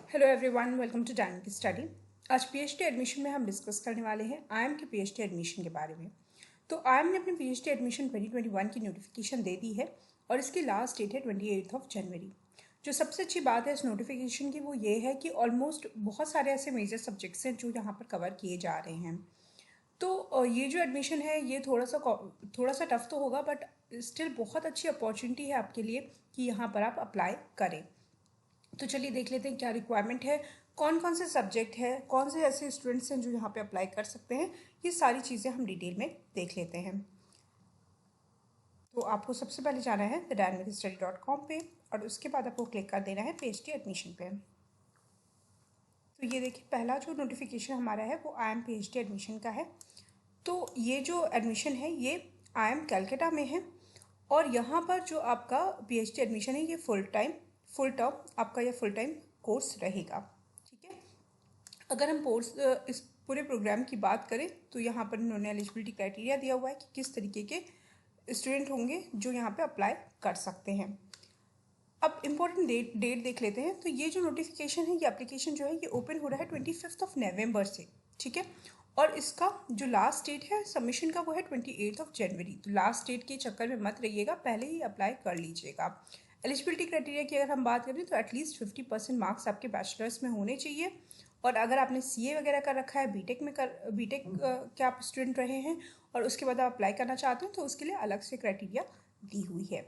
Hello everyone, welcome to dynamic study. आज PhD admission में हम डिस्कस करने वाले हैं आईएम के पीएचडी एडमिशन के बारे में। तो आईएम ने अपने पीएचडी एडमिशन 2021 की नोटिफिकेशन दे दी है और इसकी लास्ट डेट है 28 जनवरी। जो सबसे अच्छी बात है इस नोटिफिकेशन की वो ये है कि ऑलमोस्ट बहुत सारे ऐसे मेजर सब्जेक्ट्स हैं जो यहाँ पर कवर किए जा रहे हैं। तो ये जो एडमिशन है ये थोड़ा सा टफ तो होगा, बट स्टिल बहुत अच्छी अपॉर्चुनिटी है आपके लिए कि यहाँ पर आप अप्लाई करें। तो चलिए देख लेते हैं क्या रिक्वायरमेंट है, कौन कौन से सब्जेक्ट है, कौन से ऐसे स्टूडेंट्स हैं जो यहाँ पे अप्लाई कर सकते हैं। ये सारी चीज़ें हम डिटेल में देख लेते हैं। तो आपको सबसे पहले जाना है thedynamicstudy.com पे और उसके बाद आपको क्लिक कर देना है पीएचडी एडमिशन पे। तो ये देखिए पहला जो नोटिफिकेशन हमारा है वो आईएम पीएचडी एडमिशन का है। तो ये जो एडमिशन है ये आईएम कलकत्ता में है और यहाँ पर जो आपका पीएचडी एडमिशन है ये फुल टर्म आपका ये फुल टाइम कोर्स रहेगा। ठीक है, अगर हम इस पूरे प्रोग्राम की बात करें तो यहाँ पर इन्होंने एलिजिबिलिटी क्राइटेरिया दिया हुआ है कि किस तरीके के स्टूडेंट होंगे जो यहाँ पे अप्लाई कर सकते हैं। अब इम्पोर्टेंट डेट देख लेते हैं। तो ये जो नोटिफिकेशन है ये एप्लीकेशन जो है ये ओपन हो रहा है 25 नवंबर से। ठीक है, और इसका जो लास्ट डेट है सबमिशन का वो है 28 जनवरी। तो लास्ट डेट के चक्कर में मत रहिएगा, पहले ही अप्लाई कर लीजिएगा। एलिजिबिलिटी क्राइटेरिया की अगर हम बात करें तो एटलीस्ट 50% मार्क्स आपके बैचलर्स में होने चाहिए। और अगर आपने सीए वगैरह कर रखा है, बीटेक के आप स्टूडेंट रहे हैं और उसके बाद आप अप्लाई करना चाहते हैं तो उसके लिए अलग से क्राइटेरिया दी हुई है।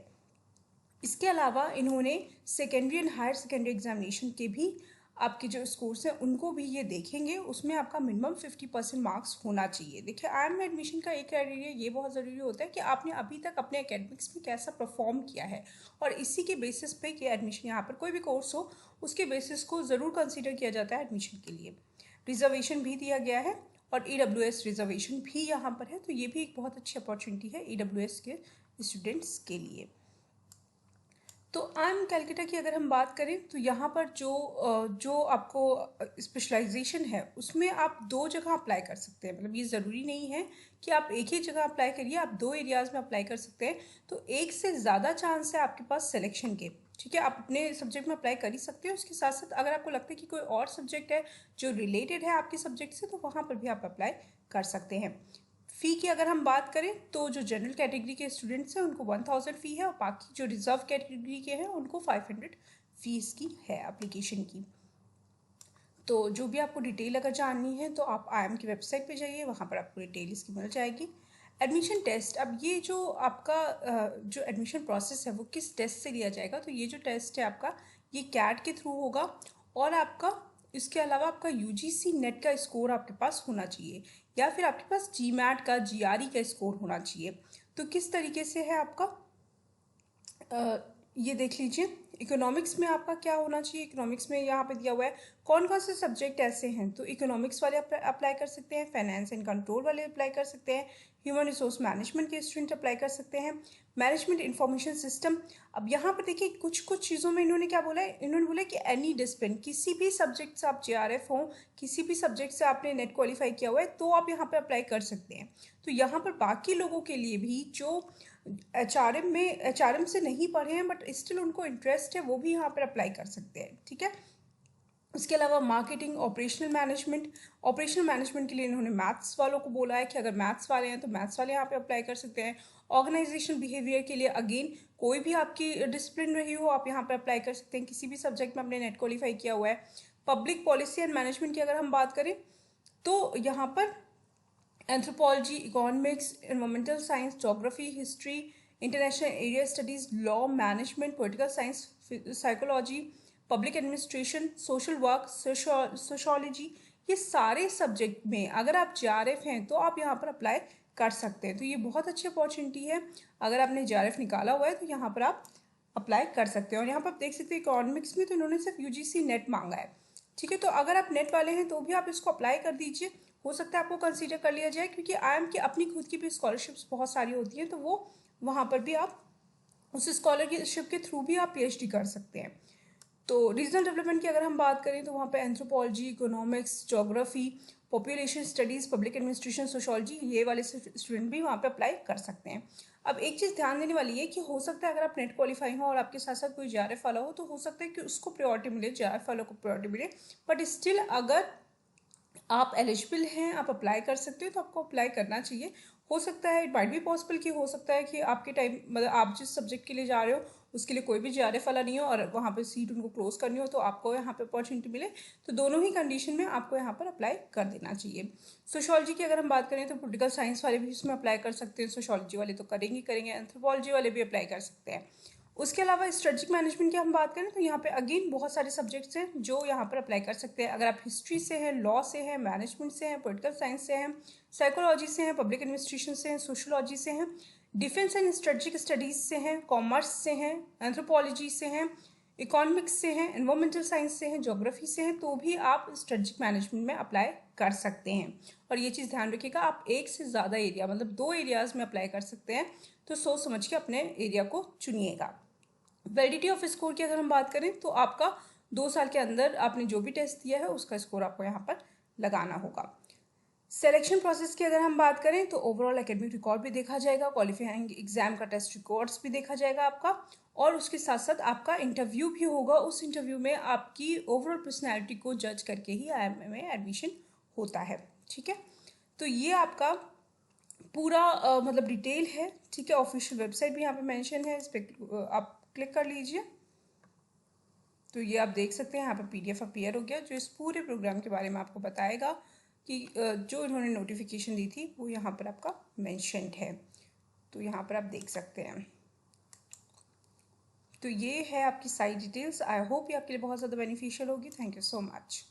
इसके अलावा इन्होंने secondary and higher secondary examination के भी आपके जो स्कोर्स हैं उनको भी ये देखेंगे, उसमें आपका मिनिमम 50% मार्क्स होना चाहिए। देखिए आईएम में एडमिशन का एक क्राइटेरिया ये बहुत ज़रूरी होता है कि आपने अभी तक अपने एकेडमिक्स में कैसा परफॉर्म किया है और इसी के बेसिस पे कि एडमिशन यहाँ पर कोई भी कोर्स हो उसके बेसिस को ज़रूर कंसिडर किया जाता है एडमिशन के लिए। रिजर्वेशन भी दिया गया है और EWS रिजर्वेशन भी यहाँ पर है, तो ये भी एक बहुत अच्छी अपॉर्चुनिटी है EWS के स्टूडेंट्स के लिए। तो आईएम कलकत्ता की अगर हम बात करें तो यहाँ पर जो आपको स्पेशलाइजेशन है उसमें आप दो जगह अप्लाई कर सकते हैं। मतलब ये ज़रूरी नहीं है कि आप एक ही जगह अप्लाई करिए, आप दो एरियाज़ में अप्लाई कर सकते हैं। तो एक से ज़्यादा चांस है आपके पास सिलेक्शन के। ठीक है, आप अपने सब्जेक्ट में अप्लाई कर ही सकते हैं। उसके साथ साथ अगर आपको लगता है कि कोई और सब्जेक्ट है जो रिलेटेड है आपके सब्जेक्ट से तो वहाँ पर भी आप अप्लाई कर सकते हैं। फ़ी की अगर हम बात करें तो जो जनरल कैटेगरी के स्टूडेंट्स हैं उनको 1000 फ़ी है और बाकी जो रिजर्व कैटेगरी के हैं उनको 500 फीस की है एप्लीकेशन की। तो जो भी आपको डिटेल अगर जाननी है तो आप आईएम की वेबसाइट पे जाइए, वहाँ पर आपको डिटेल इसकी मिल जाएगी। एडमिशन टेस्ट, अब ये जो आपका जो एडमिशन प्रोसेस है वो किस टेस्ट से लिया जाएगा, तो ये जो टेस्ट है आपका ये कैट के थ्रू होगा और आपका इसके अलावा आपका UGC नेट का स्कोर आपके पास होना चाहिए या फिर आपके पास GMAT का GRE का स्कोर होना चाहिए। तो किस तरीके से है आपका ये देख लीजिए। इकोनॉमिक्स में आपका क्या होना चाहिए, इकोनॉमिक्स में यहाँ पे दिया हुआ है कौन कौन से सब्जेक्ट ऐसे हैं। तो इकोनॉमिक्स वाले अप्लाई कर सकते हैं, फाइनेंस एंड कंट्रोल वाले अप्लाई कर सकते हैं, ह्यूमन रिसोर्स मैनेजमेंट के स्टूडेंट अप्लाई कर सकते हैं, मैनेजमेंट इंफॉर्मेशन सिस्टम। अब यहाँ पर देखिए कुछ चीज़ों में इन्होंने क्या बोला है, इन्होंने बोला कि एनी डिसिप्लिन, किसी भी सब्जेक्ट से आप JRF हो, किसी भी सब्जेक्ट से आपने नेट क्वालिफाई किया हुआ है तो आप यहाँ पर अप्लाई कर सकते हैं। तो यहाँ पर बाकी लोगों के लिए भी जो HRM से नहीं पढ़े हैं बट स्टिल उनको इंटरेस्ट है वो भी यहाँ पर अप्लाई कर सकते हैं। ठीक है, उसके अलावा मार्केटिंग, ऑपरेशनल मैनेजमेंट के लिए इन्होंने मैथ्स वालों को बोला है कि अगर मैथ्स वाले हैं तो मैथ्स वाले यहाँ पे अप्लाई कर सकते हैं। ऑर्गेनाइजेशन बिहेवियर के लिए अगेन कोई भी आपकी डिसिप्लिन रही हो आप यहाँ पे अप्लाई कर सकते हैं, किसी भी सब्जेक्ट में आपने नेट क्वालिफाई किया हुआ है। पब्लिक पॉलिसी एंड मैनेजमेंट की अगर हम बात करें तो यहाँ पर anthropology, economics, environmental science, geography, history, international area studies, law, management, political science, psychology, public administration, social work, sociology, ये सारे सब्जेक्ट में अगर आप JRF हैं तो आप यहाँ पर अप्लाई कर सकते हैं। तो ये बहुत अच्छी अपॉर्चुनिटी है, अगर आपने JRF निकाला हुआ है तो यहाँ पर आप अप्लाई कर सकते हैं। और यहाँ पर आप देख सकते हैं इकोनॉमिक्स में तो इन्होंने सिर्फ UGC नेट मांगा है। ठीक है, तो अगर आप नेट वाले हैं तो भी आप इसको अप्लाई कर दीजिए, हो सकता है आपको कंसीडर कर लिया जाए क्योंकि आईएम की अपनी खुद की भी स्कॉलरशिप्स बहुत सारी होती हैं, तो वो वहाँ पर भी आप उस स्कॉलरशिप के थ्रू भी आप PhD कर सकते हैं। तो रीजनल डेवलपमेंट की अगर हम बात करें तो वहाँ पे anthropology, economics, geography, population studies, public administration, sociology, ये वाले स्टूडेंट भी वहाँ पे अप्लाई कर सकते हैं। अब एक चीज़ ध्यान देने वाली है कि हो सकता है अगर आप नेट क्वालिफाई हो और आपके साथ साथ कोई JRF वाला हो तो हो सकता है कि उसको प्रायोरिटी मिले, JRF वालों को प्रायोरिटी मिले, बट स्टिल अगर आप एलिजिबल हैं, आप अप्लाई कर सकते हो तो आपको अप्लाई करना चाहिए। हो सकता है, इट माइट भी पॉसिबल कि हो सकता है कि आपके टाइम मतलब आप जिस सब्जेक्ट के लिए जा रहे हो उसके लिए कोई भी JRF वाला नहीं हो और वहाँ पे सीट उनको क्लोज करनी हो तो आपको यहाँ पे अपॉर्चुनिटी मिले, तो दोनों ही कंडीशन में आपको यहाँ पर अप्लाई कर देना चाहिए। सोशोलॉजी की अगर हम बात करें तो पॉलिटिकल साइंस वाले भी इसमें अप्लाई कर सकते हैं, सोशोलॉजी वाले तो करेंगे, एंथ्रोपोलॉजी वाले भी अप्लाई कर सकते हैं। उसके अलावा स्ट्रेटजिक मैनेजमेंट की हम बात करें तो यहाँ पे अगेन बहुत सारे सब्जेक्ट्स हैं जो यहाँ पर अप्लाई कर सकते हैं। अगर आप हिस्ट्री से हैं, लॉ से हैं, मैनेजमेंट से हैं, पॉलिटिकल साइंस से हैं, साइकोलॉजी से हैं, पब्लिक एडमिनिस्ट्रेशन से हैं, सोशोलॉजी से हैं, डिफेंस एंड स्ट्रेटजिक स्टडीज़ से हैं, कॉमर्स से हैं, एंथ्रोपोलॉजी से हैं, इकोनॉमिक्स से हैं, एनवायरमेंटल साइंस से हैं, ज्योग्राफी से हैं, तो भी आप स्ट्रेटजिक मैनेजमेंट में अप्लाई कर सकते हैं। और ये चीज़ ध्यान रखिएगा, आप एक से ज़्यादा एरिया मतलब 2 एरियाज़ में अप्लाई कर सकते हैं, तो सोच समझ के अपने एरिया को चुनिएगा। वैलिडिटी ऑफ स्कोर की अगर हम बात करें तो आपका 2 साल के अंदर आपने जो भी टेस्ट दिया है उसका स्कोर आपको यहाँ पर लगाना होगा। सिलेक्शन प्रोसेस की अगर हम बात करें तो ओवरऑल एकेडमिक रिकॉर्ड भी देखा जाएगा, क्वालिफाइंग एग्जाम का टेस्ट रिकॉर्ड्स भी देखा जाएगा आपका, और उसके साथ साथ आपका इंटरव्यू भी होगा। उस इंटरव्यू में आपकी ओवरऑल पर्सनैलिटी को जज करके ही IIM में एडमिशन होता है। ठीक है, तो ये आपका पूरा मतलब डिटेल है। ठीक है, ऑफिशियल वेबसाइट भी यहाँ पे मेंशन है, इस पर आप क्लिक कर लीजिए तो ये आप देख सकते हैं यहाँ पे PDF अपीयर हो गया जो इस पूरे प्रोग्राम के बारे में आपको बताएगा कि जो इन्होंने नोटिफिकेशन दी थी वो यहाँ पर आपका मेंशन्ड है, तो यहाँ पर आप देख सकते हैं। तो ये है आपकी सारी डिटेल्स। आई होप ये आपके लिए बहुत ज़्यादा बेनिफिशियल होगी। Thank you so much.